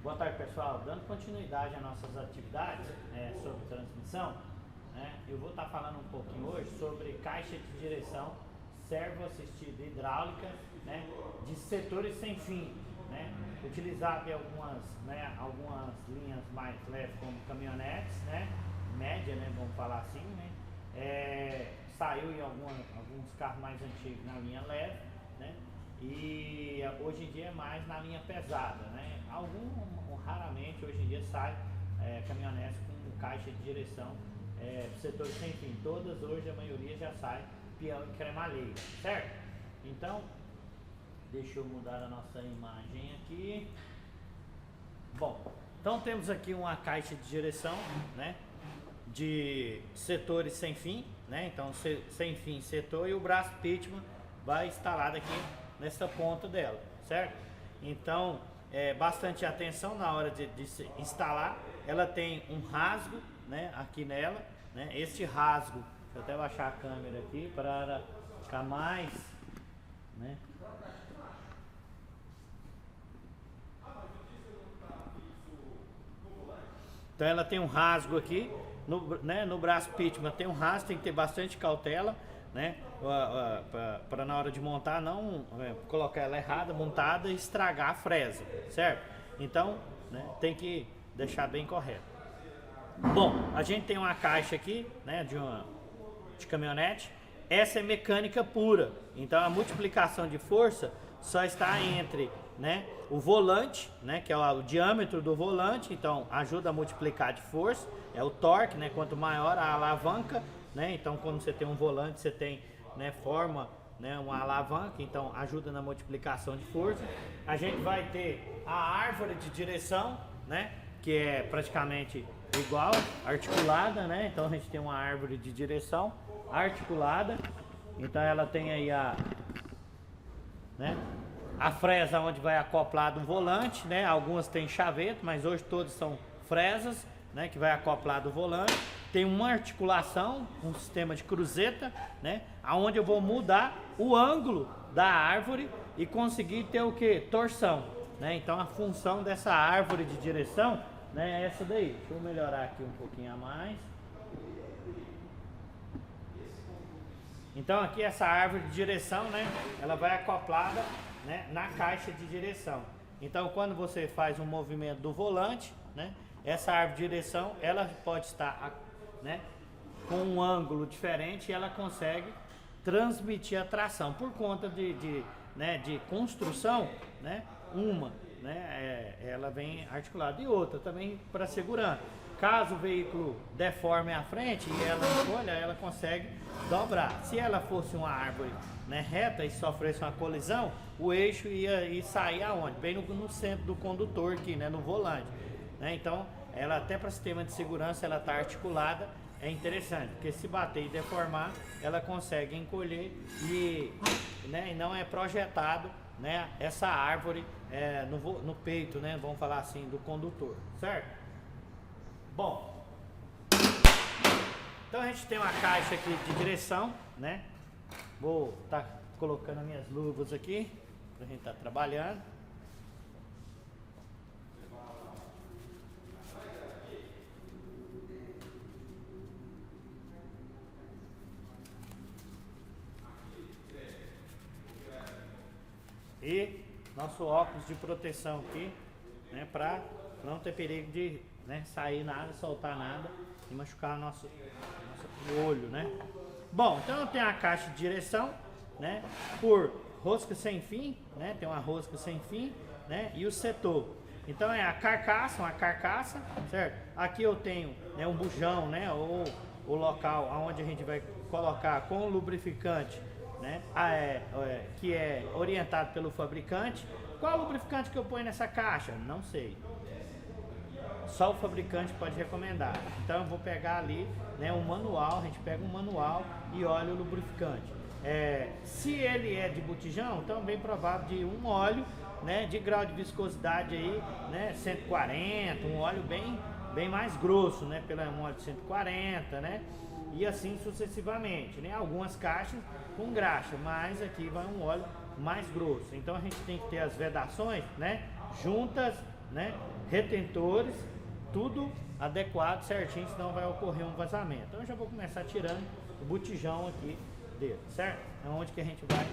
Boa tarde, pessoal. Dando continuidade às nossas atividades sobre transmissão, eu vou estar falando um pouquinho hoje sobre caixa de direção servo-assistida hidráulica, de setores sem fim, utilizado em algumas linhas mais leves como caminhonetes, média, vamos falar assim, saiu em alguns carros mais antigos na linha leve, e hoje em dia é mais na linha pesada, raramente hoje em dia sai caminhonetes com caixa de direção setores sem fim. Todas hoje, a maioria já sai peão e cremalheira, certo? Então, deixa eu mudar a nossa imagem aqui. Bom, então temos aqui uma caixa de direção, de setores sem fim, então sem fim setor, e o braço Pitman vai instalado aqui nessa ponta dela, certo? Então, bastante atenção na hora de se instalar. Ela tem um rasgo, aqui nela, este rasgo, deixa eu até baixar a câmera aqui para ficar mais, Então ela tem um rasgo aqui, no braço Pitman tem um rasgo, tem que ter bastante cautela, para na hora de montar não colocar ela errada, montada, e estragar a fresa, certo? Então, tem que deixar bem correto. Bom, a gente tem uma caixa aqui, de caminhonete. Essa é mecânica pura, então a multiplicação de força só está entre o volante, que é o diâmetro do volante, então ajuda a multiplicar de força, é o torque, quanto maior a alavanca, então quando você tem um volante, você tem, forma uma alavanca, então ajuda na multiplicação de força. A gente vai ter a árvore de direção, que é praticamente igual, articulada, então a gente tem uma árvore de direção articulada, então ela tem aí a fresa onde vai acoplado o volante, algumas tem chaveto, mas hoje todos são fresas, que vai acoplado o volante. Tem uma articulação, um sistema de cruzeta, aonde eu vou mudar o ângulo da árvore e conseguir ter o que? Torção, então a função dessa árvore de direção, é essa daí. Deixa eu melhorar aqui um pouquinho a mais. Então aqui essa árvore de direção, ela vai acoplada, na caixa de direção. Então quando você faz um movimento do volante, essa árvore de direção, ela pode estar, com um ângulo diferente, e ela consegue transmitir a tração por conta de construção, ela vem articulada, e outra também para segurança. Caso o veículo deforme a frente e ela encolha, ela consegue dobrar. Se ela fosse uma árvore reta e sofresse uma colisão, o eixo ia sair aonde? Bem no centro do condutor aqui, no volante. Então, ela até para sistema de segurança, ela está articulada, é interessante, porque se bater e deformar, ela consegue encolher e não é projetado essa árvore no peito, vamos falar assim, do condutor, certo? Bom, então a gente tem uma caixa aqui de direção, vou estar colocando as minhas luvas aqui, pra gente estar trabalhando. E nosso óculos de proteção aqui, para não ter perigo de sair nada, soltar nada e machucar nosso olho, Bom, então eu tenho a caixa de direção, por rosca sem fim, tem uma rosca sem fim, e o setor. Então é uma carcaça, certo? Aqui eu tenho um bujão, ou o local onde a gente vai colocar com o lubrificante, que é orientado pelo fabricante. Qual lubrificante que eu ponho nessa caixa? Não sei. Só o fabricante pode recomendar. Então eu vou pegar ali um manual, a gente pega um manual e olha o lubrificante. Se ele é de botijão, então é bem provável de um óleo, de grau de viscosidade aí, 140, um óleo bem mais grosso, um óleo de 140, e assim sucessivamente, Algumas caixas com graxa, mas aqui vai um óleo mais grosso. Então a gente tem que ter as vedações, juntas né, retentores, tudo adequado, certinho, senão vai ocorrer um vazamento. Então eu já vou começar tirando o botijão aqui dele, certo? É onde que a gente vai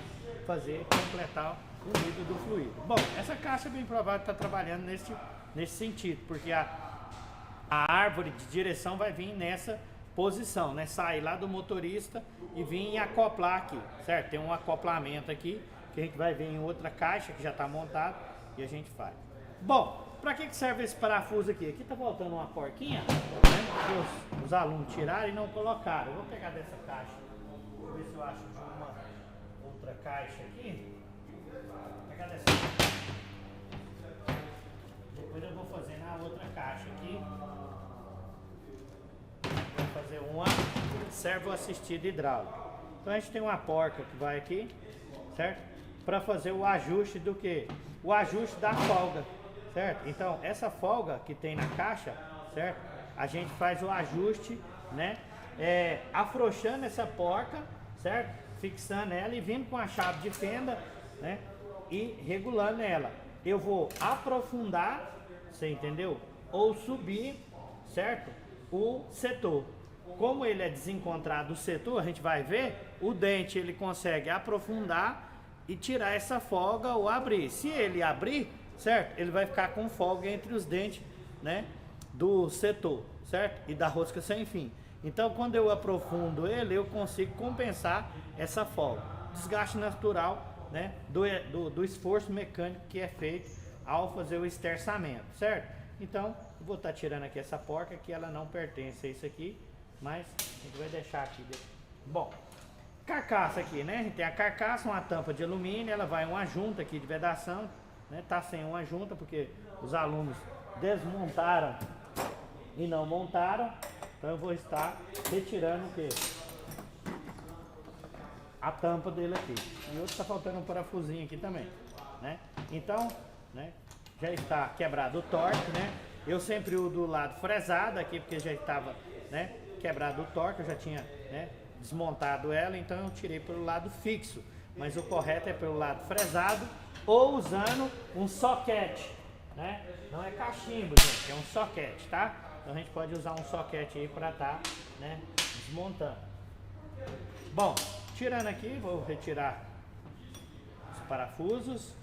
fazer, completar o nível do fluido. Bom, essa caixa é bem provável está trabalhando nesse sentido, porque a árvore de direção vai vir nessa posição, né? Sair lá do motorista e vir acoplar aqui, certo? Tem um acoplamento aqui que a gente vai ver em outra caixa que já está montado e a gente faz. Bom, para que serve esse parafuso aqui? Aqui tá faltando uma porquinha, né? Que os alunos tiraram e não colocaram. Eu vou pegar dessa caixa, vou ver se eu acho de uma outra caixa aqui. Vou pegar dessa caixa. Depois eu vou fazer na outra caixa aqui. Vou fazer uma servo assistida hidráulica. Então a gente tem uma porca que vai aqui, certo? Para fazer o ajuste do que? O ajuste da folga, certo? Então essa folga que tem na caixa, certo? A gente faz o ajuste, né? Afrouxando essa porca, certo? Fixando ela e vindo com a chave de fenda, né? E regulando ela. Eu vou aprofundar, você entendeu? Ou subir, certo? O setor. Como ele é desencontrado o setor, a gente vai ver, o dente ele consegue aprofundar e tirar essa folga ou abrir. Se ele abrir, certo? Ele vai ficar com folga entre os dentes, né? Do setor, certo? E da rosca sem fim. Então, quando eu aprofundo ele, eu consigo compensar essa folga. Desgaste natural, né? Do esforço mecânico que é feito ao fazer o esterçamento, certo? Então, eu vou estar tirando aqui essa porca que ela não pertence a isso aqui, mas a gente vai deixar aqui. Bom, carcaça aqui, né? A gente tem a carcaça, uma tampa de alumínio, ela vai uma junta aqui de vedação, né? Tá sem uma junta porque os alunos desmontaram e não montaram. Então eu vou estar retirando o que? A tampa dele aqui. E outro está faltando um parafusinho aqui também, né? Então, né? Já está quebrado o torque, né? Eu sempre uso do lado fresado aqui porque já estava, né? Quebrado o torque, eu já tinha, né? Desmontado ela, então eu tirei pelo lado fixo. Mas o correto é pelo lado fresado ou usando um soquete, né? Não é cachimbo, gente, é um soquete, tá? Então a gente pode usar um soquete aí para estar, né, desmontando. Bom, tirando aqui, vou retirar os parafusos.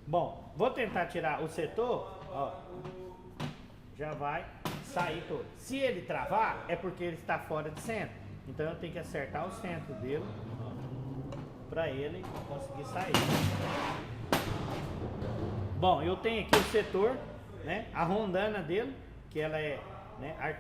Bom, vou tentar tirar o setor, ó, já vai sair todo. Se ele travar, é porque ele está fora de centro. Então eu tenho que acertar o centro dele para ele conseguir sair. Bom, eu tenho aqui o setor, né, a rondana dele, que ela é, né,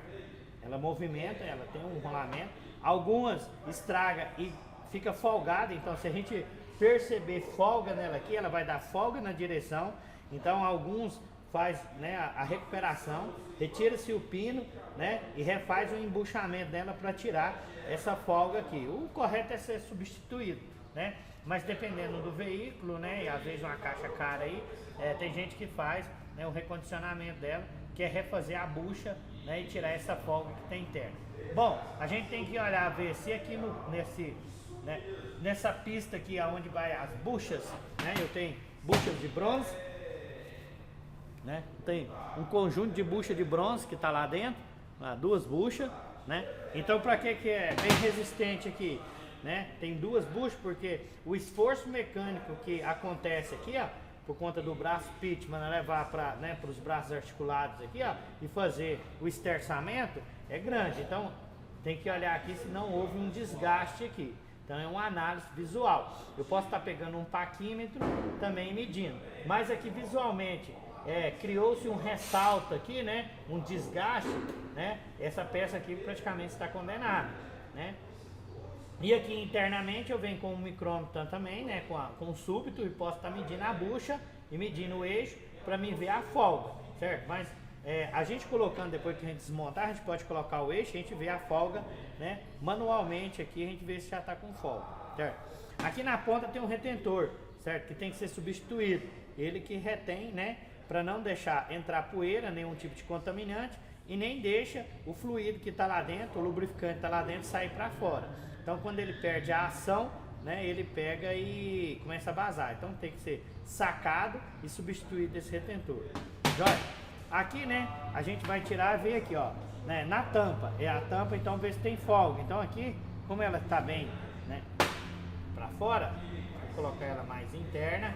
ela movimenta, ela tem um rolamento. Algumas estraga e fica folgada, então se a gente perceber folga nela aqui, ela vai dar folga na direção. Então alguns faz, né, a recuperação, retira-se o pino, né, e refaz o embuchamento dela para tirar essa folga aqui. O correto é ser substituído, né? Mas dependendo do veículo, né, e às vezes uma caixa cara aí, tem gente que faz, né, o recondicionamento dela, que é refazer a bucha, né, e tirar essa folga que tem interna. Bom, a gente tem que olhar, ver se aqui nessa pista aqui aonde vai as buchas, né? Eu tenho buchas de bronze, né? Tem um conjunto de bucha de bronze que está lá dentro, duas buchas, né? Então para que é bem resistente aqui, né? Tem duas buchas porque o esforço mecânico que acontece aqui, ó, por conta do braço pitman levar para, né, os braços articulados aqui, ó, e fazer o esterçamento é grande. Então tem que olhar aqui se não houve um desgaste aqui. Então é uma análise visual. Eu posso estar pegando um paquímetro também medindo, mas aqui visualmente criou-se um ressalto aqui, né? Um desgaste, né? Essa peça aqui praticamente está condenada, né? E aqui internamente eu venho com um micrômetro também, né? Com o súbito e posso estar medindo a bucha e medindo o eixo para me ver a folga, certo? Mas a gente colocando, depois que a gente desmontar, a gente pode colocar o eixo, a gente vê a folga, né? Manualmente aqui a gente vê se já está com folga, certo? Aqui na ponta tem um retentor, certo? Que tem que ser substituído. Ele que retém, né? Para não deixar entrar poeira, nenhum tipo de contaminante, e nem deixa o fluido que está lá dentro, o lubrificante que está lá dentro, sair para fora. Então, quando ele perde a ação, né, ele pega e começa a vazar. Então, tem que ser sacado e substituído esse retentor. Joia? Aqui, né, a gente vai tirar, ver aqui, ó, né, na tampa. É a tampa, então, ver se tem folga. Então, aqui, como ela está bem, né, para fora, vou colocar ela mais interna.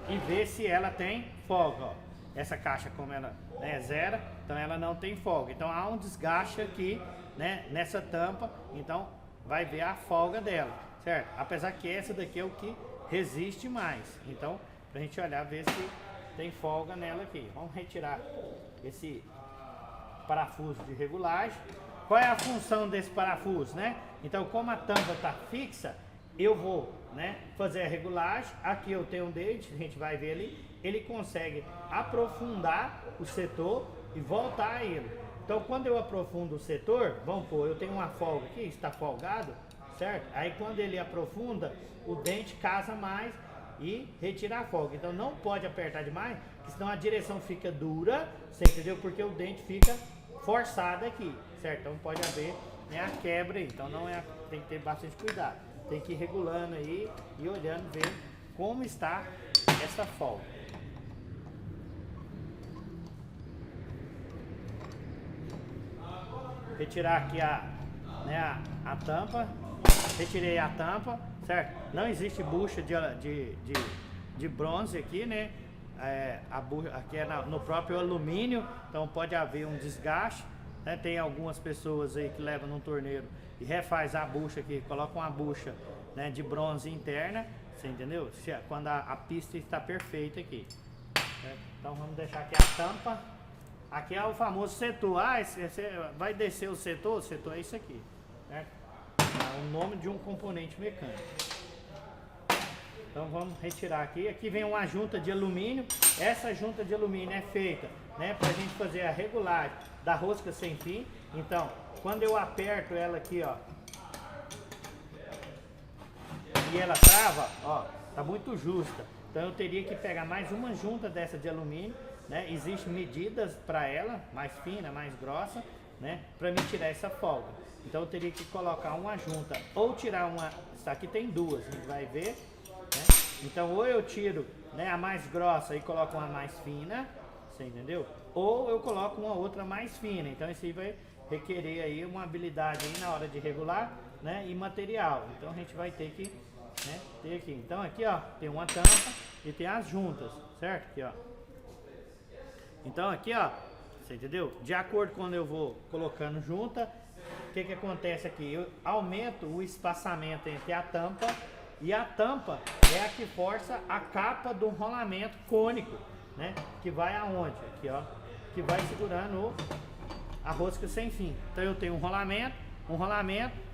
E ver se ela tem folga, ó. Essa caixa, como ela é zero, então ela não tem folga. Então há um desgaste aqui, né, nessa tampa, então vai ver a folga dela, certo? Apesar que essa daqui é o que resiste mais. Então, pra gente olhar, ver se tem folga nela aqui. Vamos retirar esse parafuso de regulagem. Qual é a função desse parafuso, né? Então, como a tampa está fixa, eu vou, né, fazer a regulagem. Aqui eu tenho um dente, a gente vai ver ali. Ele consegue aprofundar o setor e voltar a ele. Então, quando eu aprofundo o setor, vamos pôr, eu tenho uma folga aqui, está folgado, certo? Aí, quando ele aprofunda, o dente casa mais e retira a folga. Então, não pode apertar demais, porque senão a direção fica dura, você entendeu? Porque o dente fica forçado aqui, certo? Então, pode haver, né, a quebra aí. Então, não é, tem que ter bastante cuidado. Tem que ir regulando aí e olhando, ver como está essa folga. Retirar aqui a tampa. Retirei a tampa, certo? Não existe bucha de bronze aqui, né? A bucha aqui é no próprio alumínio, então pode haver um desgaste, né? Tem algumas pessoas aí que levam num torneiro e refaz a bucha aqui, coloca uma bucha, né, de bronze interna, você entendeu? Quando a pista está perfeita aqui, certo? Então vamos deixar aqui a tampa. Aqui é o famoso setor. Você vai descer o setor é isso aqui, certo? É o nome de um componente mecânico. Então vamos retirar aqui. Aqui vem uma junta de alumínio. Essa junta de alumínio é feita, né, para a gente fazer a regulagem da rosca sem fim. Então, quando eu aperto ela aqui, ó, e ela trava, ó, tá muito justa. Então eu teria que pegar mais uma junta dessa de alumínio, né? Existem medidas para ela, mais fina, mais grossa, né, para me tirar essa folga. Então eu teria que colocar uma junta ou tirar uma. Essa aqui tem duas, a gente vai ver, né? Então ou eu tiro, né, a mais grossa e coloco uma mais fina, você entendeu? Ou eu coloco uma outra mais fina. Então isso aí vai requerer aí uma habilidade aí na hora de regular, né, e material. Então a gente vai ter que, né, ter aqui. Então aqui, ó, tem uma tampa e tem as juntas, certo? Aqui, ó. Então aqui, ó, você entendeu? De acordo com quando eu vou colocando junta, o que acontece aqui? Eu aumento o espaçamento entre a tampa, e a tampa é a que força a capa do rolamento cônico, né? Que vai aonde? Aqui, ó, que vai segurando a rosca sem fim. Então eu tenho um rolamento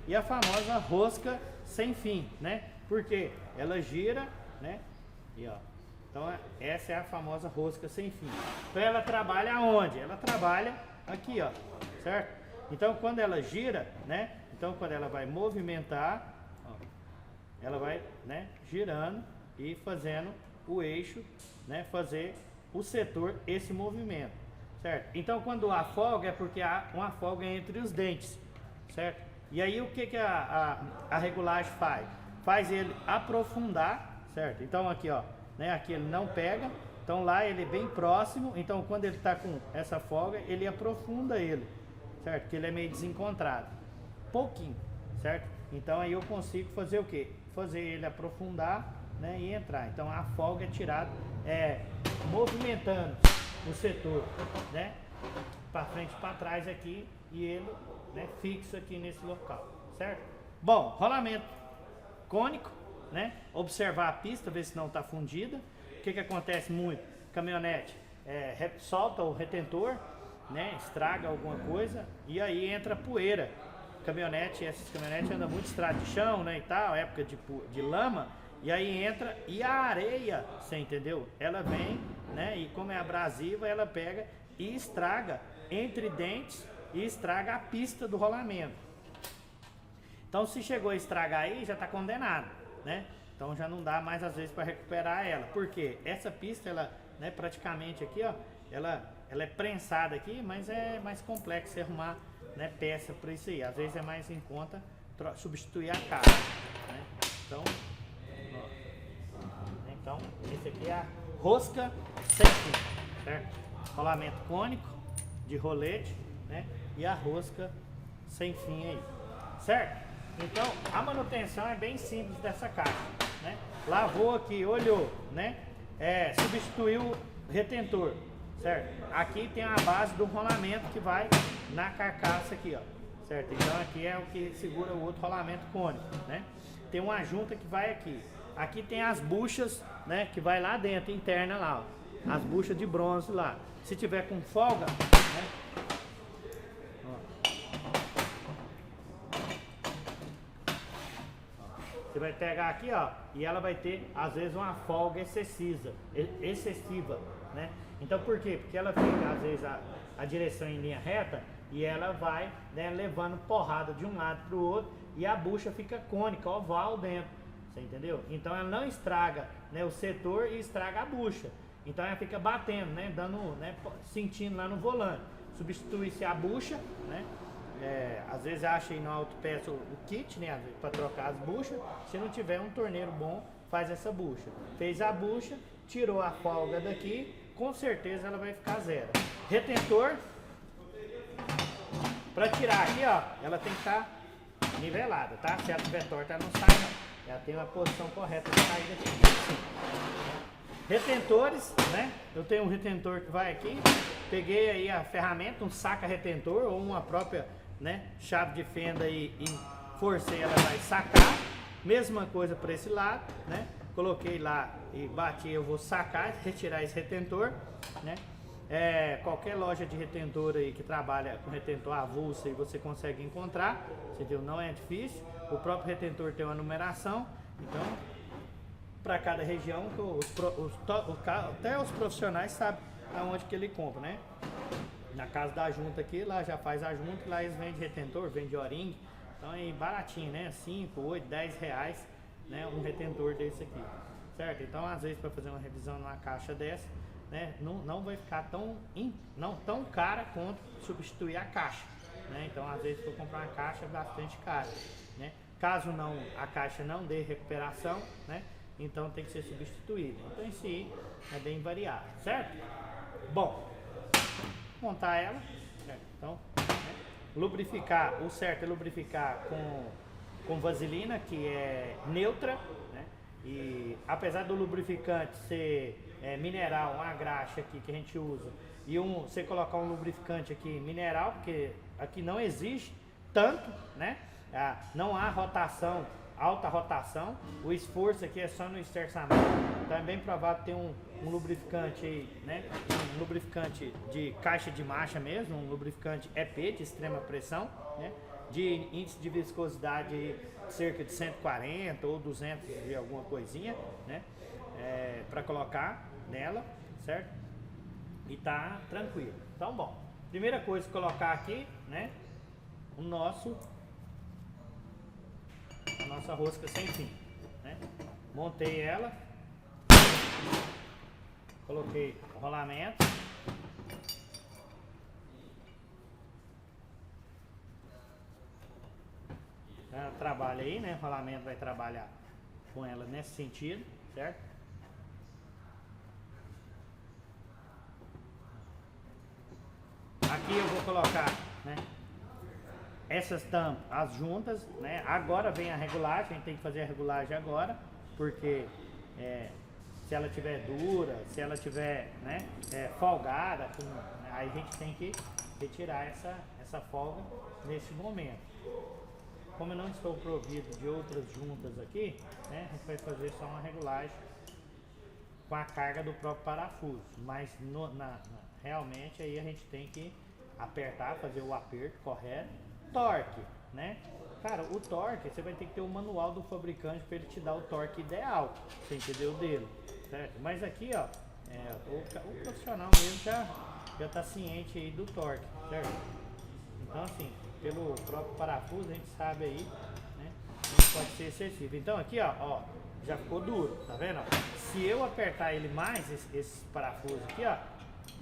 e a famosa rosca sem fim, né? Porque ela gira, né? E ó, então essa é a famosa rosca sem fim. Então ela trabalha aonde? Ela trabalha aqui, ó, certo? Então quando ela gira, né? Então quando ela vai movimentar, ó, ela vai, né, girando e fazendo o eixo, né, fazer o setor esse movimento, certo? Então quando há folga é porque há uma folga entre os dentes, certo? E aí o que a regulagem faz? Faz ele aprofundar, certo? Então aqui, ó, né, aqui ele não pega, então lá ele é bem próximo, então quando ele está com essa folga, ele aprofunda ele, certo? Porque ele é meio desencontrado, pouquinho, certo? Então aí eu consigo fazer o que? Fazer ele aprofundar, né, e entrar. Então a folga é tirada, movimentando o setor, né, para frente e para trás aqui, e ele, né, fixo aqui nesse local, certo? Bom, rolamento cônico, né? Observar a pista, ver se não está fundida. O que acontece muito? Caminhonete solta o retentor, né? Estraga alguma coisa e aí entra poeira. Essas caminhonetes andam muito estrada de chão, né? E tal, época de lama, e aí entra e a areia, você entendeu? Ela vem, né? E como é abrasiva, ela pega e estraga entre dentes e estraga a pista do rolamento. Então se chegou a estragar aí, já está condenado, né? Então já não dá mais às vezes para recuperar ela. Porque essa pista, ela, né, praticamente aqui, ó, ela é prensada aqui, mas é mais complexo você arrumar, né, peça para isso aí. Às vezes é mais em conta substituir a caixa, né? Então, esse aqui é a rosca sem fim, certo? Rolamento cônico de rolete, né? E a rosca sem fim aí, certo? Então, a manutenção é bem simples dessa caixa, né? Lavou aqui, olhou, né? Substituiu o retentor, certo? Aqui tem a base do rolamento que vai na carcaça aqui, ó, certo? Então aqui é o que segura o outro rolamento cônico, né? Tem uma junta que vai aqui. Aqui tem as buchas, né, que vai lá dentro, interna lá, ó, as buchas de bronze lá. Se tiver com folga, né, você vai pegar aqui, ó, e ela vai ter às vezes uma folga excessiva, né? Então por quê? Porque ela fica às vezes a direção em linha reta e ela vai, né, levando porrada de um lado para o outro e a bucha fica cônica, oval dentro. Você entendeu? Então ela não estraga, né, o setor e estraga a bucha. Então ela fica batendo, né, dando, né, sentindo lá no volante. Substitui-se a bucha, né? Às vezes acha aí no autopeça o kit, né, para trocar as buchas. Se não tiver um torneiro bom, faz essa bucha. Fez a bucha, tirou a folga daqui, com certeza ela vai ficar zero. Retentor, para tirar aqui, ó, ela tem que estar nivelada, tá? Se ela estiver torta, ela não sai não. Ela tem uma posição correta de saída aqui. Retentores, né? Eu tenho um retentor que vai aqui. Peguei aí a ferramenta, um saca-retentor ou uma própria, né, chave de fenda e forcei, ela vai sacar. Mesma coisa para esse lado, né? Coloquei lá e bati, eu vou sacar, retirar esse retentor, né? Qualquer loja de retentor aí que trabalha com retentor avulso aí você consegue encontrar, entendeu? Não é difícil. O próprio retentor tem uma numeração, então para cada região até os profissionais sabem aonde que ele compra, né? Na casa da junta aqui, lá já faz a junta, lá eles vendem retentor, vendem O-ring, então é baratinho, né? 5, 8, 10 reais, né? Um retentor desse aqui, certo? Então às vezes para fazer uma revisão numa caixa dessa, né, não vai ficar tão cara quanto substituir a caixa, né? Então às vezes for comprar uma caixa bastante cara, né? Caso a caixa não dê recuperação, né, então tem que ser substituído. Então em si é bem variável, certo? Bom, montar ela, certo? Então, né, lubrificar, o certo é lubrificar com vaselina, que é neutra, né? E apesar do lubrificante ser mineral, uma graxa aqui que a gente usa, e você colocar um lubrificante aqui mineral, porque aqui não existe tanto, né? Não há rotação, alta rotação, o esforço aqui é só no esterçamento. Então é bem provável ter um lubrificante aí, né? Um lubrificante de caixa de marcha mesmo, um lubrificante EP de extrema pressão, né? De índice de viscosidade de cerca de 140 ou 200 e alguma coisinha, né? Para colocar nela, certo? E tá tranquilo. Então, bom, primeira coisa colocar aqui, né? A nossa rosca sem fim, né? Montei ela, coloquei o rolamento, ela trabalha aí, né? O rolamento vai trabalhar com ela nesse sentido, certo? Aqui eu vou colocar, né, essas tampas, as juntas, né? Agora vem a regulagem, a gente tem que fazer a regulagem agora, porque se ela tiver dura, se ela tiver, né, folgada, aí a gente tem que retirar essa folga nesse momento. Como eu não estou provido de outras juntas aqui, né, a gente vai fazer só uma regulagem com a carga do próprio parafuso, mas realmente aí a gente tem que apertar, fazer o aperto correto. Torque, né? Cara, o torque, você vai ter que ter o manual do fabricante para ele te dar o torque ideal, você entendeu dele, certo? Mas aqui, ó, o profissional mesmo já tá ciente aí do torque, certo? Então assim, pelo próprio parafuso a gente sabe aí, né, pode ser excessivo. Então aqui, ó, já ficou duro, tá vendo? Se eu apertar ele mais, esse parafuso aqui, ó,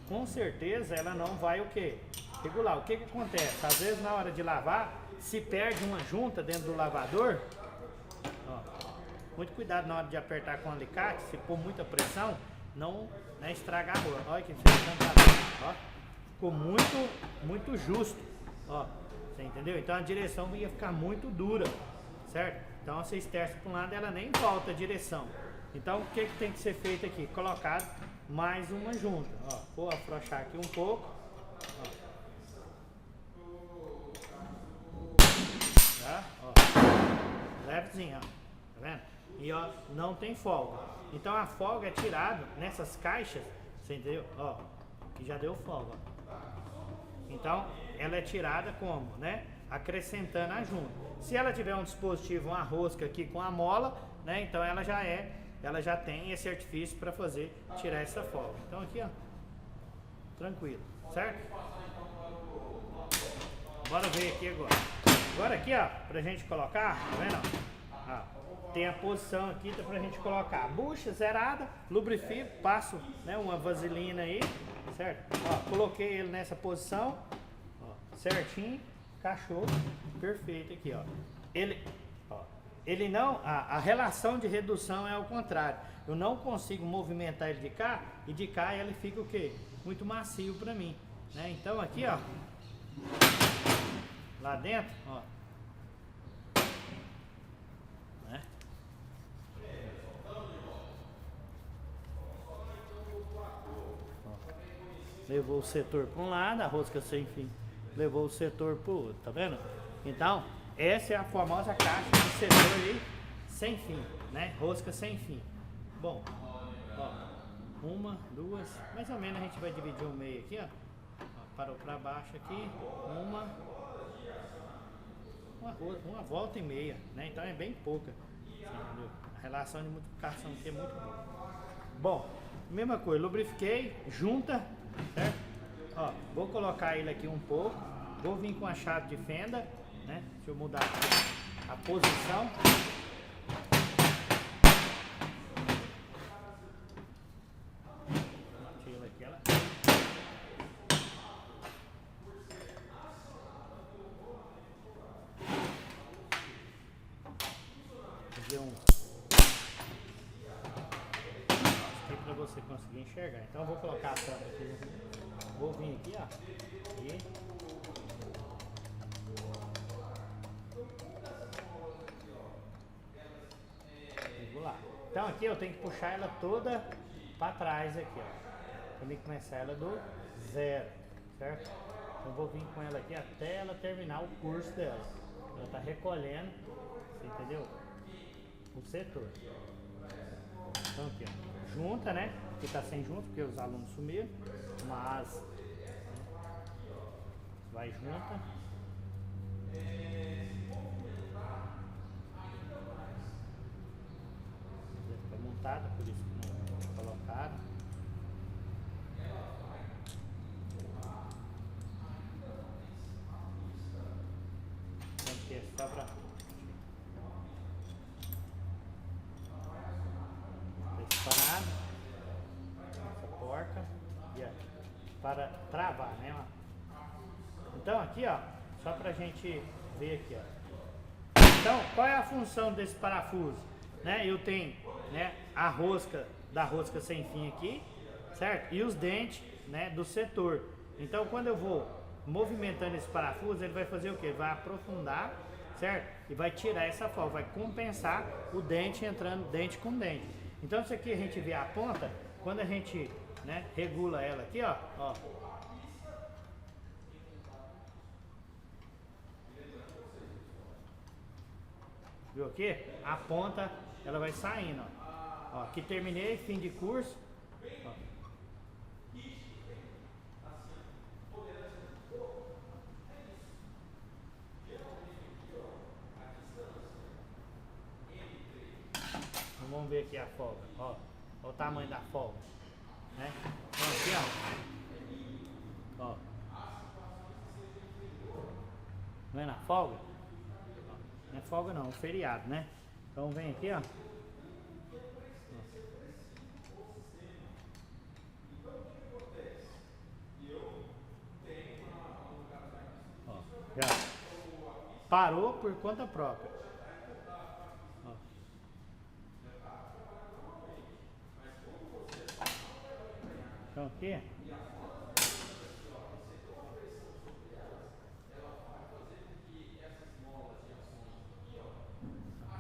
com certeza ela não vai o quê? Regular. O que que acontece? Às vezes na hora de lavar, se perde uma junta dentro do lavador, ó, muito cuidado na hora de apertar com o alicate, se pôr muita pressão, não, né, estragar a rua. Olha que ó, ficou muito justo, ó, você entendeu? Então a direção ia ficar muito dura, certo? Então você esterça para um lado, ela nem volta a direção. Então o que que tem que ser feito aqui? Colocado mais uma junta, ó, vou afrouxar aqui um pouco, ó. Tá? Ó, levezinho, ó, tá vendo? E ó, não tem folga. Então a folga é tirada nessas caixas, você entendeu? Ó, que já deu folga. Então ela é tirada como, né? Acrescentando a junta. Se ela tiver um dispositivo, uma rosca aqui com a mola, né? Então ela já tem esse artifício para fazer tirar essa folga. Então aqui, ó, tranquilo, certo? Bora ver aqui agora. Agora aqui, ó, pra gente colocar, tá vendo? Ó, tem a posição aqui pra gente colocar bucha zerada, lubrifico, passo, né, uma vaselina aí, certo? Ó, coloquei ele nessa posição, ó, certinho, encaixou, perfeito aqui, ó. Ele não, a relação de redução é ao contrário. Eu não consigo movimentar ele de cá, e de cá ele fica o quê? Muito macio pra mim, né? Então aqui, ó, lá dentro, ó, né? Ó, levou o setor para um lado, a rosca sem fim levou o setor para o outro, tá vendo? Então, essa é a famosa caixa de setor aí sem fim, né? Rosca sem fim. Bom, ó, uma, duas, mais ou menos a gente vai dividir o meio aqui, ó. Ó, parou para baixo aqui, uma volta e meia, né? Então é bem pouca, entendeu? A relação de multiplicação aqui é muito boa. Bom, mesma coisa, lubrifiquei, junta, certo? Ó, vou colocar ele aqui um pouco, vou vir com a chave de fenda, né? Deixa eu mudar aqui a posição. Tira aqui ela. Fazer um aqui para você conseguir enxergar. Então eu vou colocar a tampa aqui. Vou vir aqui, ó. E regular. Então aqui eu tenho que puxar ela toda para trás aqui, ó. Tem que começar ela do zero, certo? Então eu vou vir com ela aqui até ela terminar o curso dela. Ela tá recolhendo, você entendeu? O setor. Então aqui, ó, junta, né? Aqui tá sem junta porque os alunos sumiram, mas vai junta. Já fica montada, por isso que não colocaram. Então aqui é só pra disparado essa porta e ó, para travar, né? Então aqui, ó, só pra gente ver aqui, ó. Então, qual é a função desse parafuso? Né? Eu tenho, né, a rosca da rosca sem fim aqui, certo? E os dentes, né, do setor. Então, quando eu vou movimentando esse parafuso, ele vai fazer o quê? Vai aprofundar, certo? E vai tirar essa folga, vai compensar o dente entrando dente com dente. Então, isso aqui a gente vê a ponta, quando a gente, né, regula ela aqui, ó, ó. Viu aqui? A ponta, ela vai saindo, ó. Ó, aqui terminei, fim de curso. Ó. Então, vamos ver aqui a folga, ó. Ó o tamanho da folga, né? Então aqui, ó. Ó. Não é na folga? Não é folga não, feriado, né? Então vem aqui, ó. Ó, já parou por conta própria. Ó. Então aqui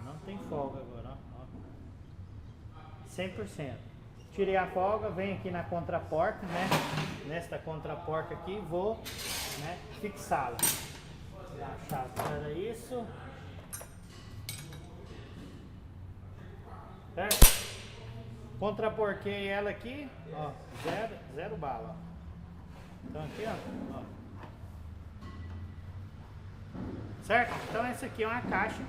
não tem folga agora, ó. 100%. Tirei a folga, venho aqui na contraporta, né? Nesta contraporta aqui, vou, né, fixá-la. Dá a chave para isso. Certo? Contraporquei ela aqui, ó, zero bala, ó. Então aqui, ó. Certo? Então essa aqui é uma caixa,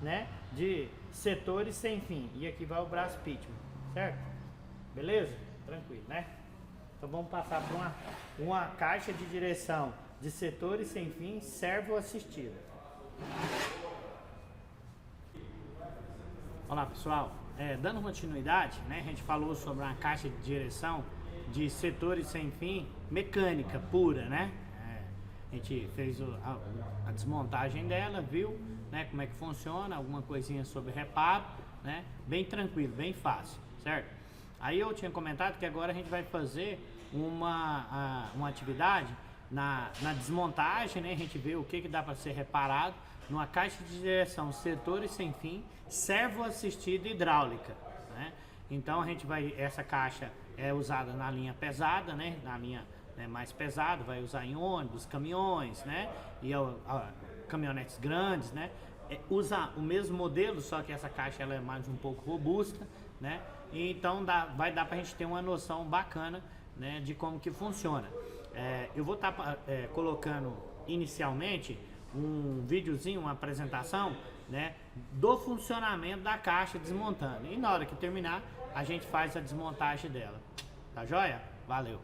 né, de setores sem fim. E aqui vai o braço Pitman, certo? Beleza? Tranquilo, né? Então vamos passar para uma caixa de direção de setores sem fim servo assistido. Olá pessoal, dando continuidade, né, a gente falou sobre uma caixa de direção de setores sem fim mecânica pura, né? A gente fez a desmontagem dela, viu, né, como é que funciona, alguma coisinha sobre reparo, né? Bem tranquilo, bem fácil, certo? Aí eu tinha comentado que agora a gente vai fazer uma atividade na desmontagem, né? A gente vê o que dá para ser reparado numa caixa de direção setores sem fim, servo assistida hidráulica, né? Então a gente vai, essa caixa é usada na linha pesada, né? Na linha, né, mais pesada, vai usar em ônibus, caminhões, né? E caminhonetes grandes, né? Usa o mesmo modelo, só que essa caixa ela é mais um pouco robusta, né? E então vai dar pra gente ter uma noção bacana, né, de como que funciona. Eu vou estar colocando inicialmente um videozinho, uma apresentação, né, do funcionamento da caixa desmontando. E na hora que terminar, a gente faz a desmontagem dela. Tá joia? Valeu!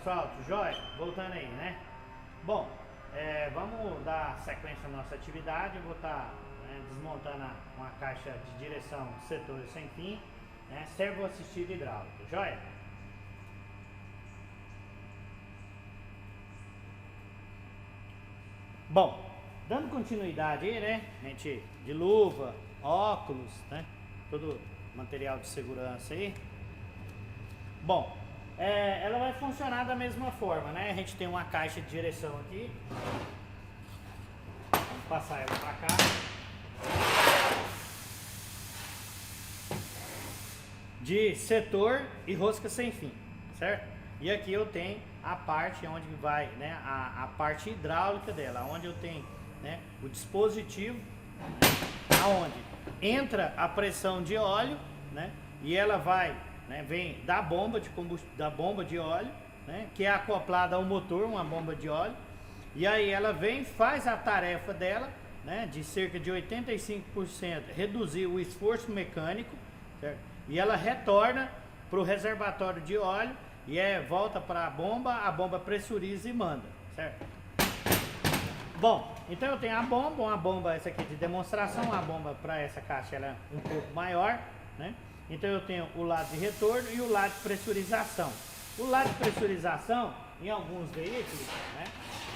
pessoal, tudo jóia? Voltando aí, né? Bom, vamos dar sequência à nossa atividade. Eu vou estar desmontando uma caixa de direção de setores sem fim, né? Servo assistido hidráulico, jóia? Bom, dando continuidade aí, né? A gente de luva, óculos, né? Todo material de segurança aí. Bom, ela vai funcionar da mesma forma, né? A gente tem uma caixa de direção aqui. Vamos passar ela para cá. De setor e rosca sem fim, certo? E aqui eu tenho a parte onde vai, né? A parte hidráulica dela, onde eu tenho, né? O dispositivo, né, aonde entra a pressão de óleo, né? E ela vai, né, vem da bomba de combustível, da bomba de óleo, né, que é acoplada ao motor, uma bomba de óleo. E aí ela vem, faz a tarefa dela, né, de cerca de 85% reduzir o esforço mecânico, certo? E ela retorna para o reservatório de óleo e volta para a bomba pressuriza e manda, certo? Bom, então eu tenho uma bomba essa aqui de demonstração, a bomba para essa caixa ela é um pouco maior, né? Então eu tenho o lado de retorno e o lado de pressurização. O lado de pressurização, em alguns veículos, né,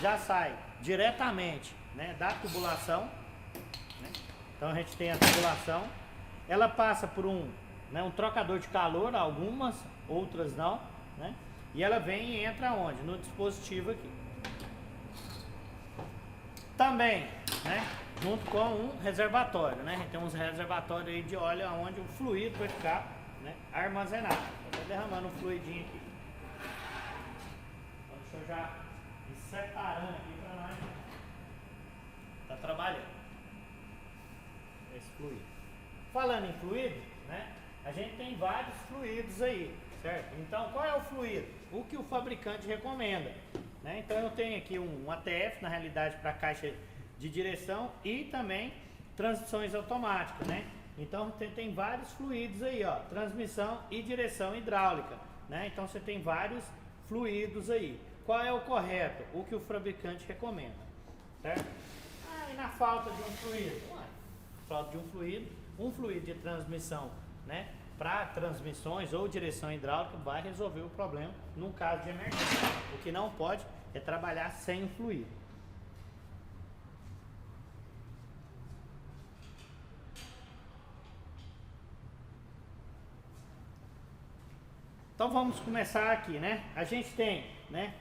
já sai diretamente, né, da tubulação, né? Então a gente tem a tubulação, ela passa por um trocador de calor, algumas, outras não, né? E ela vem e entra onde? No dispositivo aqui. Também, né, junto com um reservatório, né? A gente tem uns reservatórios aí de óleo onde o fluido vai ficar, né, armazenado. Estou derramando um fluidinho aqui. Então deixa eu já ir separando aqui para nós. Tá trabalhando esse fluido. Falando em fluido, né? A gente tem vários fluidos aí, certo? Então qual é o fluido? O que o fabricante recomenda, né? Então eu tenho aqui um ATF, na realidade, para caixa de direção e também transmissões automáticas, né? Então tem vários fluidos aí, ó, transmissão e direção hidráulica, né? Então você tem vários fluidos aí. Qual é o correto? O que o fabricante recomenda, certo? E na falta de um fluido? Falta de um fluido de transmissão, né, para transmissões ou direção hidráulica vai resolver o problema num caso de emergência. O que não pode é trabalhar sem o fluido. Então vamos começar aqui, né? A gente tem, né,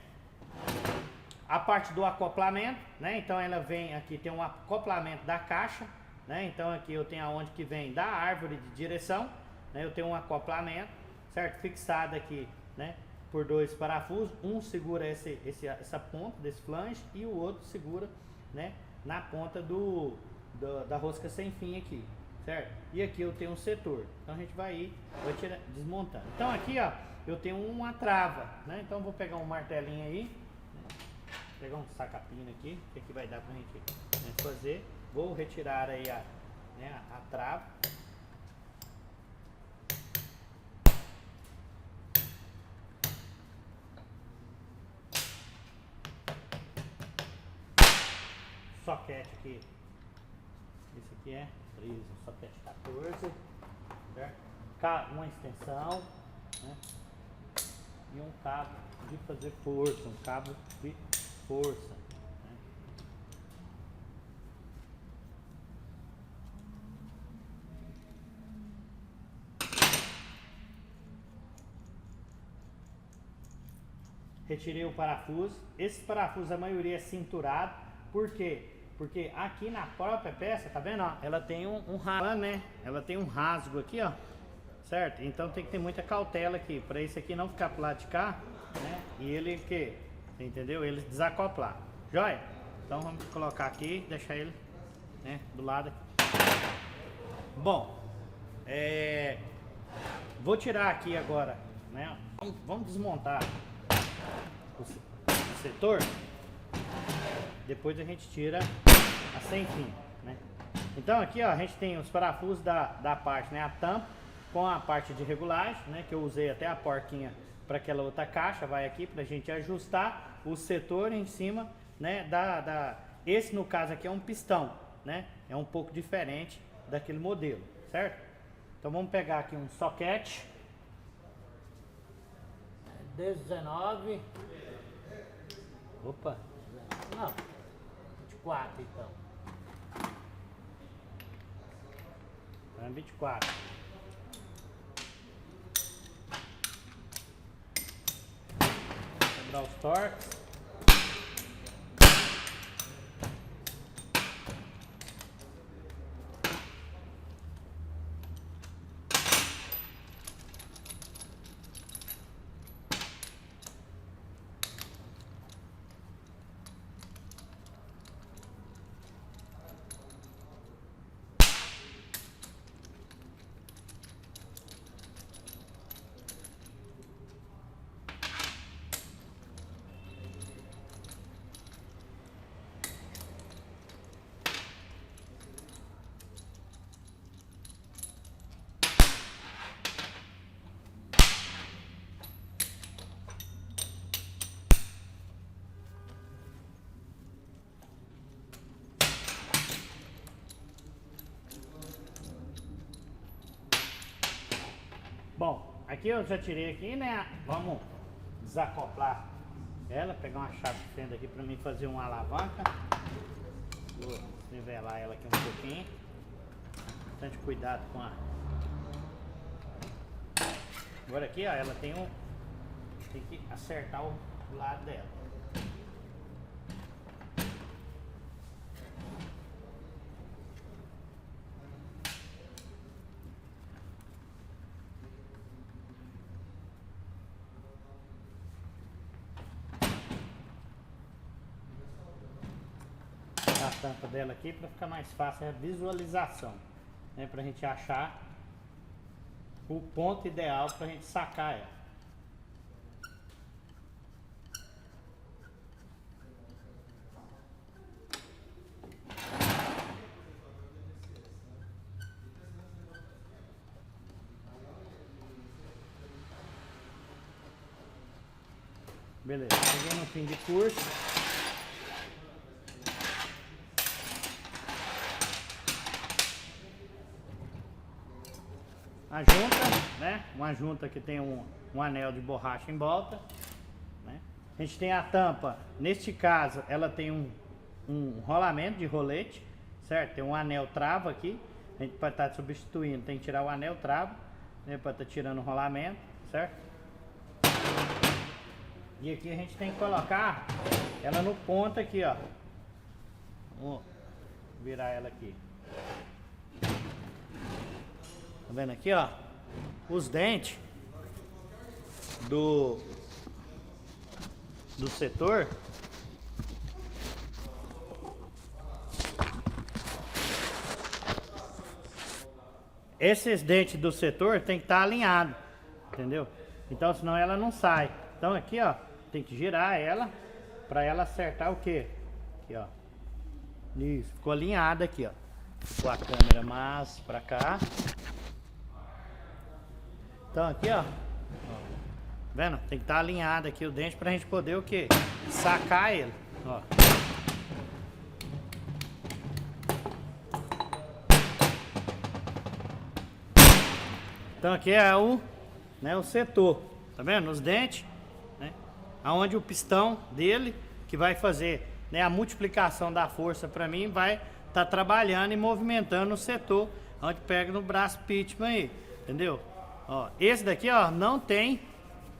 a parte do acoplamento, né? Então ela vem aqui, tem um acoplamento da caixa, né? Então aqui eu tenho aonde que vem da árvore de direção, né? Eu tenho um acoplamento, certo? Fixado aqui, né, por dois parafusos. Um segura essa ponta desse flange e o outro segura, né, na ponta da rosca sem fim aqui, certo? E aqui eu tenho um setor. Então a gente vai desmontando. Então aqui, ó, eu tenho uma trava, né? Então eu vou pegar um martelinho aí, né? Pegar um sacapina aqui, que aqui vai dar pra gente, né, fazer. Vou retirar aí a trava. Soquete aqui. Esse aqui é 13, soquete 14, certo? Uma extensão, né? E um cabo de fazer força, um cabo de força. Retirei o parafuso. Esse parafuso a maioria é cinturado. Por quê? Porque aqui na própria peça, tá vendo? Ó, ela tem um rasgo, né? Ela tem um rasgo aqui, ó. Certo? Então tem que ter muita cautela aqui, para isso aqui não ficar pro lado de cá, né? E ele que, entendeu? Ele desacoplar. Joia? Então vamos colocar aqui, deixar ele, né, do lado aqui. Bom, vou tirar aqui agora, né? Vamos desmontar o setor. Depois a gente tira a sem fim, né? Então aqui, ó, a gente tem os parafusos da parte, né, a tampa com a parte de regulagem, né, que eu usei até a porquinha para aquela outra caixa, vai aqui para a gente ajustar o setor em cima, né, esse no caso aqui é um pistão, né, é um pouco diferente daquele modelo, certo? Então vamos pegar aqui um soquete 19, opa, não, 24 então, 24. Quebrar os torques. Bom, aqui eu já tirei aqui, né? Vamos desacoplar ela, pegar uma chave de fenda aqui para mim fazer uma alavanca. Vou nivelar ela aqui um pouquinho. Bastante cuidado com a... Agora aqui, ó, ela tem que acertar o lado dela. A tampa dela aqui para ficar mais fácil a visualização, né, para a gente achar o ponto ideal para a gente sacar ela. Beleza, cheguei no fim de curso. A junta, né? Uma junta que tem um anel de borracha em volta, né? A gente tem a tampa, neste caso ela tem um rolamento de rolete, certo? Tem um anel trava aqui, a gente pode estar substituindo, tem que tirar o anel trava, né? Pode estar tirando o rolamento, certo? E aqui a gente tem que colocar ela no ponto aqui, ó. Vamos virar ela aqui. Tá vendo aqui, ó? Os dentes do setor. Esses dentes do setor tem que estar alinhado, entendeu? Então senão ela não sai. Então aqui, ó, tem que girar ela para ela acertar o quê? Aqui, ó. Isso, ficou alinhada aqui, ó. Ficou a câmera mais para cá. Então aqui, ó, vendo? Tem que estar alinhado aqui o dente pra gente poder o quê? Sacar ele, ó. Então aqui é o setor, tá vendo? Os dentes, né? Aonde o pistão dele que vai fazer, né, a multiplicação da força pra mim vai estar trabalhando e movimentando o setor onde pega no braço pitman aí, entendeu? Ó, esse daqui, ó, não tem,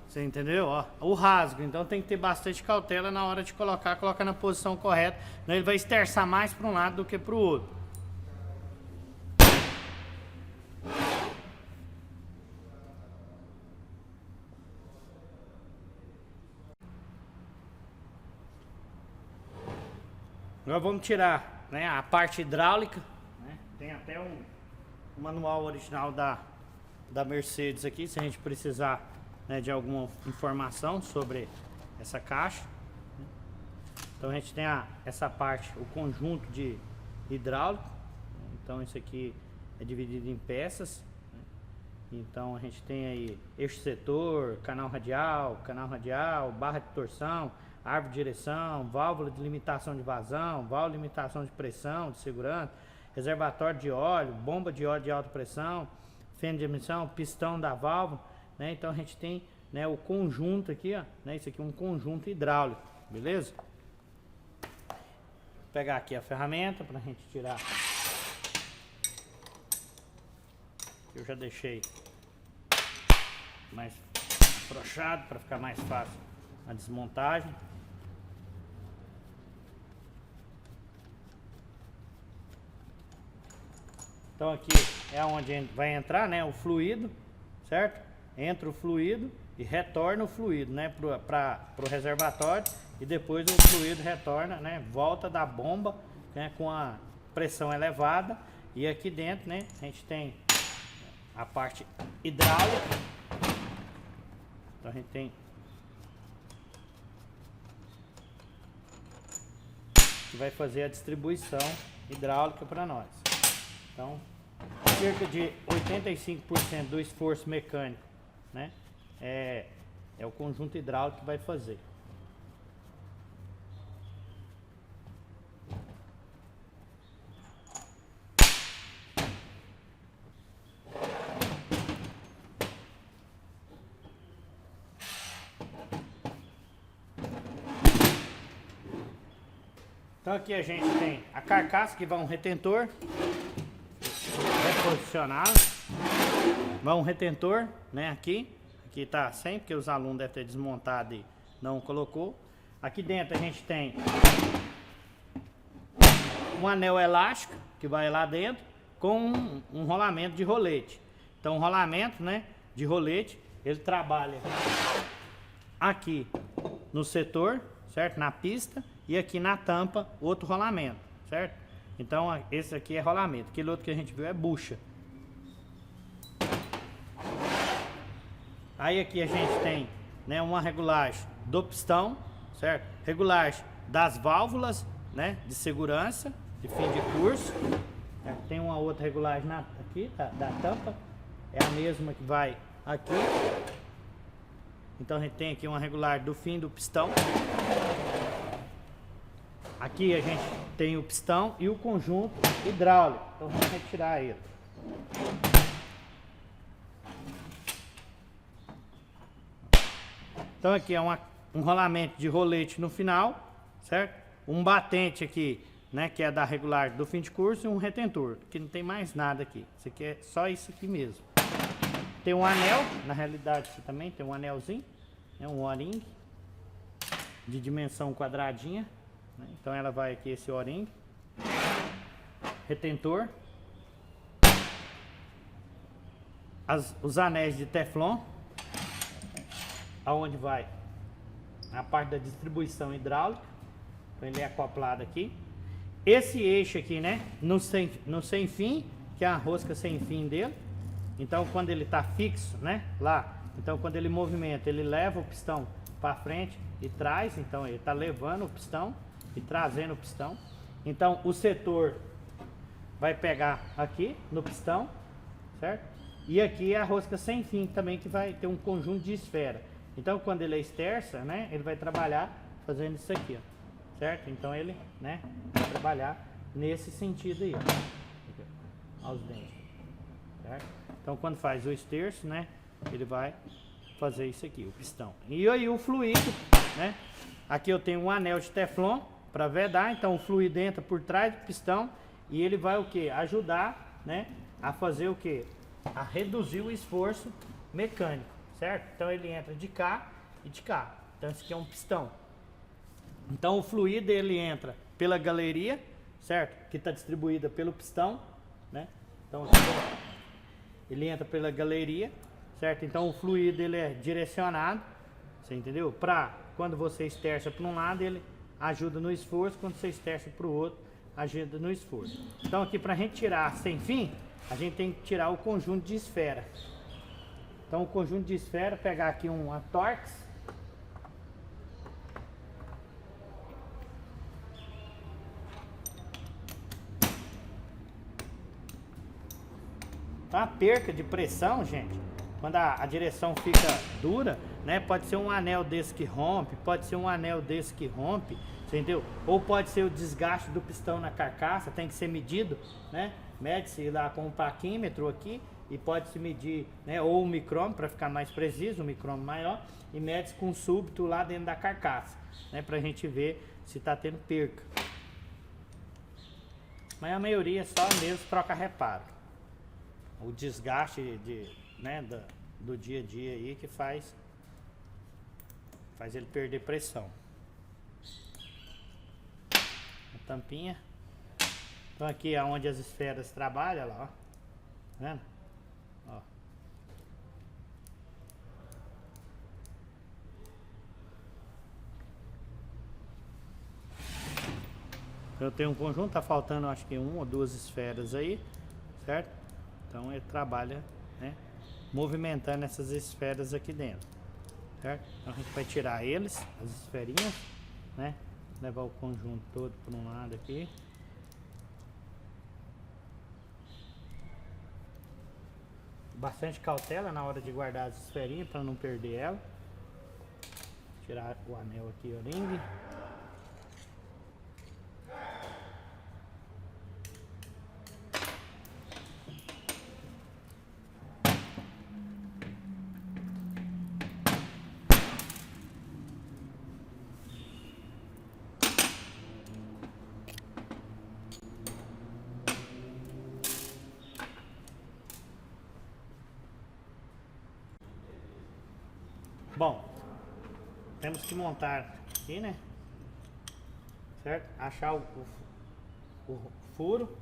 você entendeu? Ó, o rasgo, então tem que ter bastante cautela na hora de colocar na posição correta, senão ele vai esterçar mais para um lado do que para o outro. Agora vamos tirar, né, a parte hidráulica, né? Tem até um manual original da Mercedes aqui, se a gente precisar, né, de alguma informação sobre essa caixa. Então a gente tem essa parte, o conjunto de hidráulico. Então isso aqui é dividido em peças, né? Então a gente tem aí eixo setor, canal radial, barra de torção, árvore de direção, válvula de limitação de vazão, válvula de limitação de pressão, de segurança, reservatório de óleo, bomba de óleo de alta pressão, feno de emissão, pistão da válvula, né? Então a gente tem, né, o conjunto aqui, ó, né? Isso aqui é um conjunto hidráulico, beleza? Vou pegar aqui a ferramenta para a gente tirar. Eu já deixei mais afrouxado para ficar mais fácil a desmontagem. Então aqui é onde vai entrar, né, o fluido, certo? Entra o fluido e retorna o fluido, né, para o reservatório, e depois o fluido retorna, né, volta da bomba, né, com a pressão elevada. E aqui dentro, né, a gente tem a parte hidráulica. Então a gente tem que vai fazer a distribuição hidráulica para nós. Então, cerca de 85% do esforço mecânico, né, é o conjunto hidráulico que vai fazer. Então aqui a gente tem a carcaça, que vai um retentor reposicionado, vai um retentor, né, aqui tá sem, porque os alunos devem ter desmontado e não colocou. Aqui dentro a gente tem um anel elástico que vai lá dentro com um rolamento de rolete. Então o rolamento, né, de rolete, ele trabalha aqui no setor, certo? Na pista, e aqui na tampa outro rolamento, certo? Então esse aqui é rolamento, aquele outro que a gente viu é bucha. Aí aqui a gente tem, né, uma regulagem do pistão, certo? Regulagem das válvulas, né, de segurança, de fim de curso. Tem uma outra regulagem aqui da tampa, é a mesma que vai aqui. Então a gente tem aqui uma regulagem do fim do pistão. Aqui a gente tem o pistão e o conjunto hidráulico. Então vamos retirar ele. Então aqui é um rolamento de rolete no final, certo? Um batente aqui, né, que é da regulagem do fim de curso, e um retentor, que não tem mais nada aqui. Isso aqui é só isso aqui mesmo. Tem um anel, na realidade aqui também tem um anelzinho, né, um O-ring de dimensão quadradinha, né? Então ela vai aqui, esse O-ring, retentor, os anéis de Teflon, aonde vai a parte da distribuição hidráulica. Então ele é acoplado aqui. Esse eixo aqui, né, no sem fim, que é a rosca sem fim dele. Então quando ele está fixo, né, lá, então quando ele movimenta, ele leva o pistão para frente e traz. Então ele está levando o pistão e trazendo o pistão. Então o setor vai pegar aqui no pistão, certo? E aqui é a rosca sem fim também, que vai ter um conjunto de esfera. Então quando ele é esterça, né, ele vai trabalhar fazendo isso aqui, ó, certo? Então ele, né, vai trabalhar nesse sentido aí, ó, aos dentes, certo? Então quando faz o esterço, né, ele vai fazer isso aqui, o pistão. E aí o fluido, né, aqui eu tenho um anel de Teflon para vedar. Então o fluido entra por trás do pistão e ele vai o que? Ajudar, né, a fazer o que? A reduzir o esforço mecânico, certo? Então ele entra de cá e de cá. Então esse aqui é um pistão. Então o fluido ele entra pela galeria, certo? Que está distribuída pelo pistão, né? Então ele entra pela galeria, certo? Então o fluido ele é direcionado, você entendeu? Para quando você esterça para um lado, ele ajuda no esforço. Quando você esterça para o outro, ajuda no esforço. Então aqui para a gente tirar sem fim, a gente tem que tirar o conjunto de esfera. Então o conjunto de esfera, pegar aqui uma Torx. Então a perca de pressão, gente, quando a direção fica dura, né? Pode ser um anel desse que rompe, pode ser um anel desse que rompe, entendeu? Ou pode ser o desgaste do pistão na carcaça, tem que ser medido, né? Mede-se lá com um paquímetro aqui e pode-se medir, né? Ou o micrômetro para ficar mais preciso, o micrômetro maior, e mede-se com um súbito lá dentro da carcaça, né? Pra gente ver se tá tendo perca. Mas a maioria só mesmo troca reparo. O desgaste né, do dia a dia aí que faz ele perder pressão. A tampinha. Então aqui é onde as esferas trabalham, lá, ó. Tá vendo? Ó. Eu tenho um conjunto, tá faltando acho que 1 ou 2 esferas aí, certo? Então ele trabalha, né, movimentando essas esferas aqui dentro, certo? Então a gente vai tirar eles, as esferinhas, né? Levar o conjunto todo por um lado aqui. Bastante cautela na hora de guardar as esferinhas para não perder ela. Tirar o anel aqui, o ringue. Bom, temos que montar aqui, né? Certo? Achar o furo,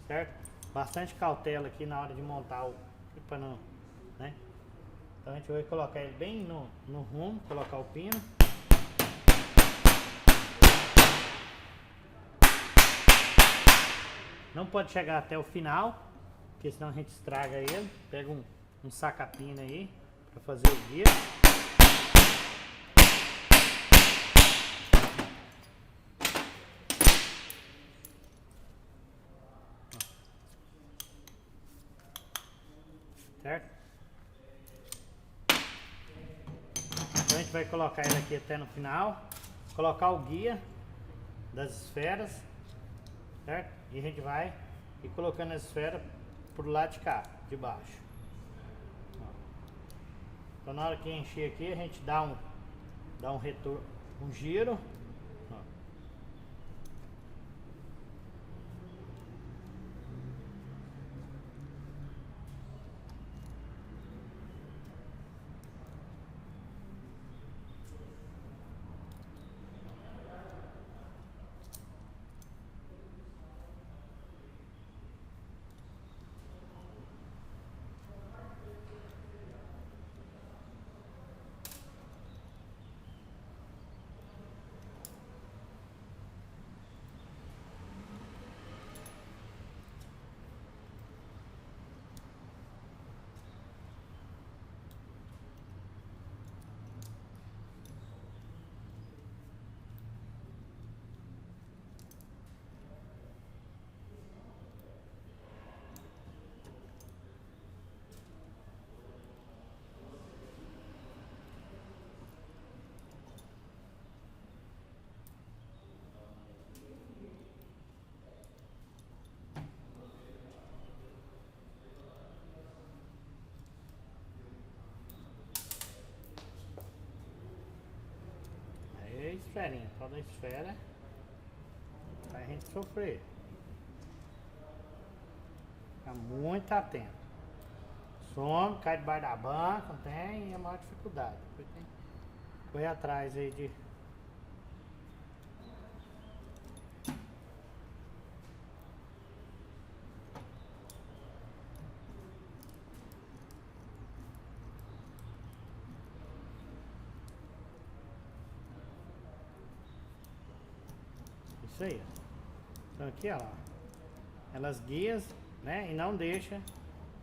certo? Bastante cautela aqui na hora de montar o para não, né? Então a gente vai colocar ele bem no rumo, colocar o pino. Não pode chegar até o final, porque senão a gente estraga ele. Pega um saca-pino aí para fazer o guia. Certo? Então a gente vai colocar ele aqui até no final, colocar o guia das esferas, certo? E a gente vai ir colocando as esferas pro lado de cá, de baixo. Então na hora que encher aqui, a gente dá um retorno, um giro. Esferinha, toda esfera pra gente sofrer. Fica muito atento. Some, cai debaixo da banca, não tem, é a maior dificuldade. Depois tem que correr atrás aí de. Isso aí, ó. Então aqui, ó, elas guiam, né, e não deixa,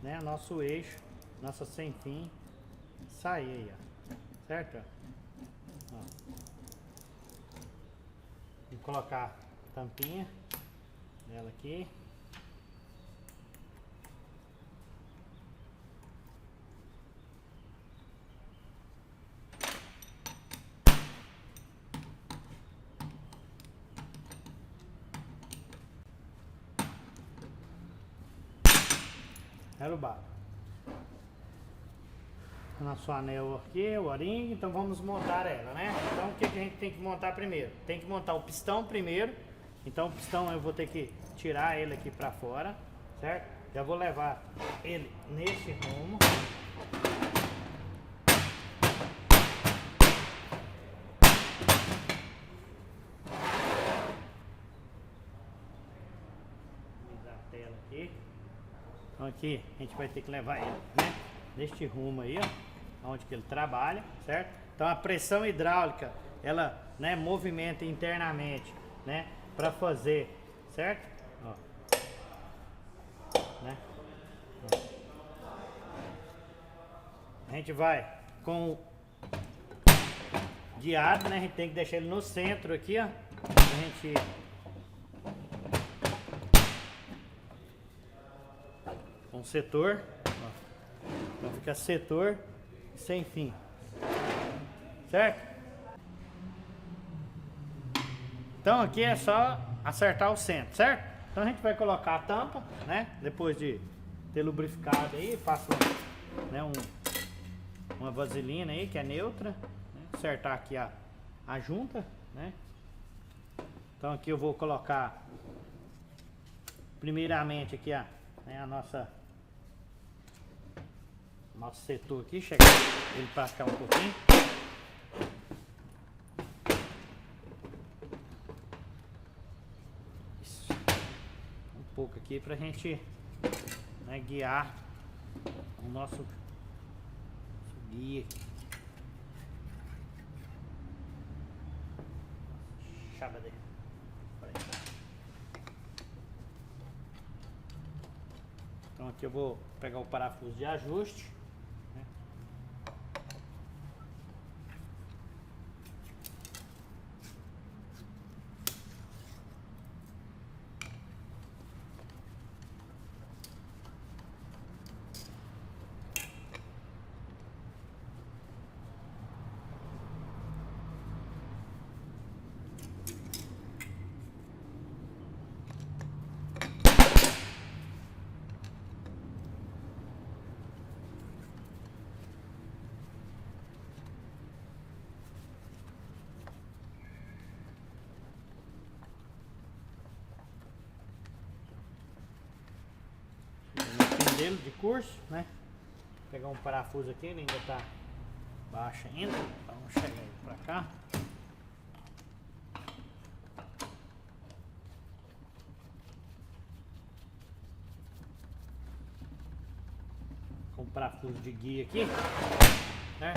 né, nosso eixo, nossa sem fim sair aí, ó, certo? Ó. Vou colocar a tampinha dela aqui. Relubado. Nosso anel aqui, o O-ring, então vamos montar ela, né? Então o que a gente tem que montar primeiro? Tem que montar o pistão primeiro. Então o pistão eu vou ter que tirar ele aqui pra fora, certo? Já vou levar ele nesse rumo. Tela aqui. Então aqui a gente vai ter que levar ele, né, neste rumo aí, ó, onde que ele trabalha, certo? Então a pressão hidráulica, ela, né, movimenta internamente, né, para fazer, certo? Ó. Né? Ó. A gente vai com o guiado, né? A gente tem que deixar ele no centro aqui, ó. A gente um setor, ó. Então fica setor sem fim, certo? Então aqui é só acertar o centro, certo? Então a gente vai colocar a tampa, né? Depois de ter lubrificado aí, passa, né, uma vaselina aí que é neutra, né? Acertar aqui a junta, né? Então aqui eu vou colocar primeiramente aqui né, nosso setor aqui, chegar ele para cá um pouquinho. Isso. Um pouco aqui pra gente, né, guiar o nosso guia. Chave dele. Então aqui eu vou pegar o parafuso de ajuste, né? Dele de curso, né? Vou pegar um parafuso aqui, ele ainda tá baixo ainda, então vamos chegar ele pra cá. Com um parafuso de guia aqui, né?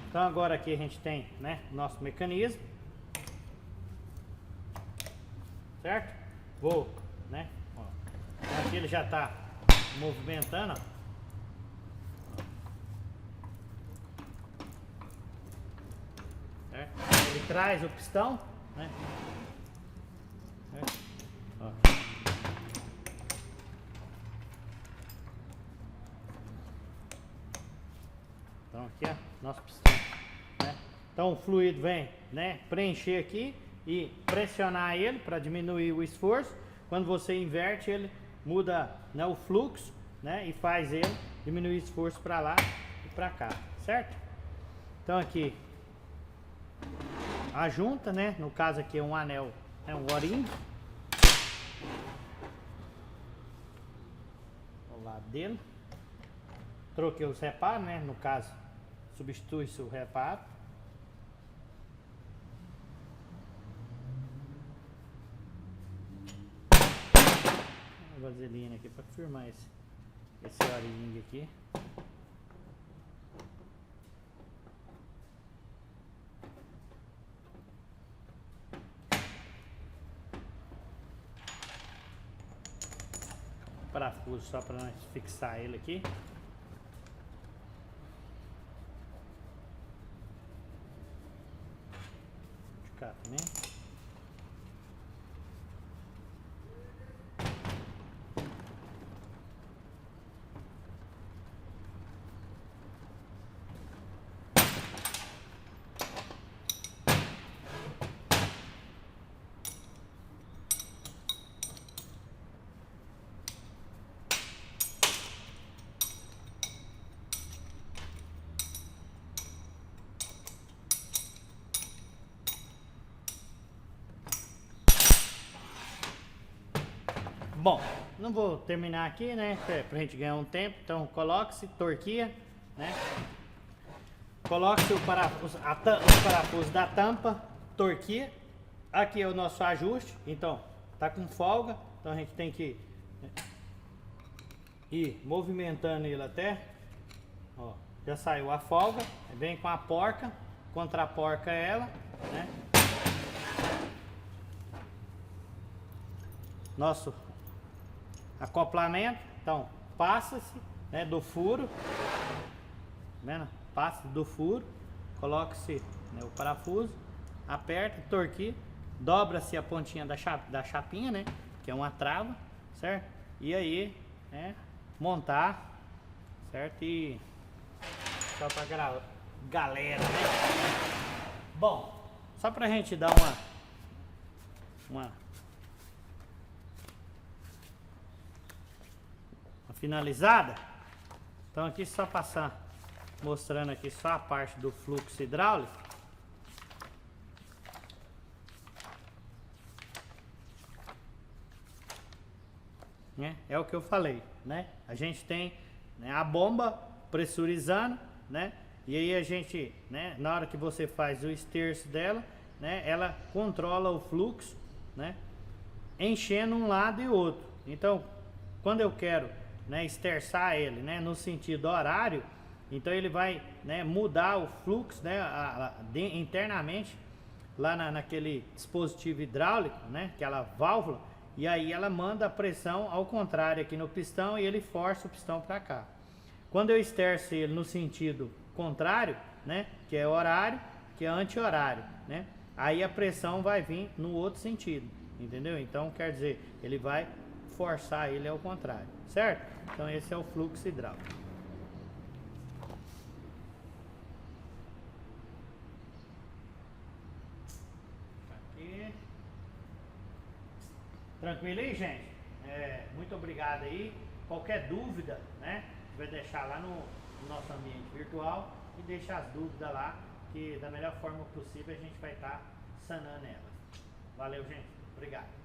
Então agora aqui a gente tem, né, o nosso mecanismo, certo? Vou, né? Ó, então aqui ele já tá movimentando, ó. Ele traz o pistão, né? Ó. Então aqui é nosso pistão, né? Então o fluido vem, né, preencher aqui e pressionar ele para diminuir o esforço. Quando você inverte ele, muda, né, o fluxo, né, e faz ele diminuir o esforço para lá e para cá, certo? Então aqui a junta, né, no caso aqui é um anel, é um O-ring, ao lado dele. Troquei os reparos, né, no caso substitui-se o reparo. Vaselina aqui para firmar esse O-ring aqui. Parafuso só para nós fixar ele aqui. De cá também. Bom, não vou terminar aqui, né? Pra gente ganhar um tempo. Então coloque-se torquia, né? Coloque-se os parafusos da tampa, torquia. Aqui é o nosso ajuste. Então tá com folga, então a gente tem que ir movimentando ele até, ó, já saiu a folga, vem com a porca, contra a porca ela, né? Nosso acoplamento, então passa-se, né, do furo, vendo? Passa do furo, coloca-se, né, o parafuso, aperta, torquia, dobra-se a pontinha da chapinha, né, que é uma trava, certo? E aí, né, montar, certo? E só pra galera, né? Bom, só pra gente dar uma finalizada. Então aqui só passar, mostrando aqui só a parte do fluxo hidráulico. Né? É o que eu falei, né? A gente tem, né, a bomba pressurizando, né? E aí a gente, né, na hora que você faz o esterço dela, né, ela controla o fluxo, né, enchendo um lado e outro. Então, quando eu quero, né, esterçar ele, né, no sentido horário, então ele vai, né, mudar o fluxo, né, internamente lá naquele dispositivo hidráulico, né, aquela válvula, e aí ela manda a pressão ao contrário aqui no pistão e ele força o pistão para cá. Quando eu esterço ele no sentido contrário, né, que é horário, que é anti-horário, né, aí a pressão vai vir no outro sentido, entendeu? Então quer dizer, ele vai forçar ele ao contrário, certo? Então esse é o fluxo hidráulico. Aqui. Tranquilo aí, gente? Muito obrigado aí. Qualquer dúvida, né, vai deixar lá no nosso ambiente virtual e deixa as dúvidas lá, que da melhor forma possível a gente vai estar sanando elas. Valeu, gente. Obrigado.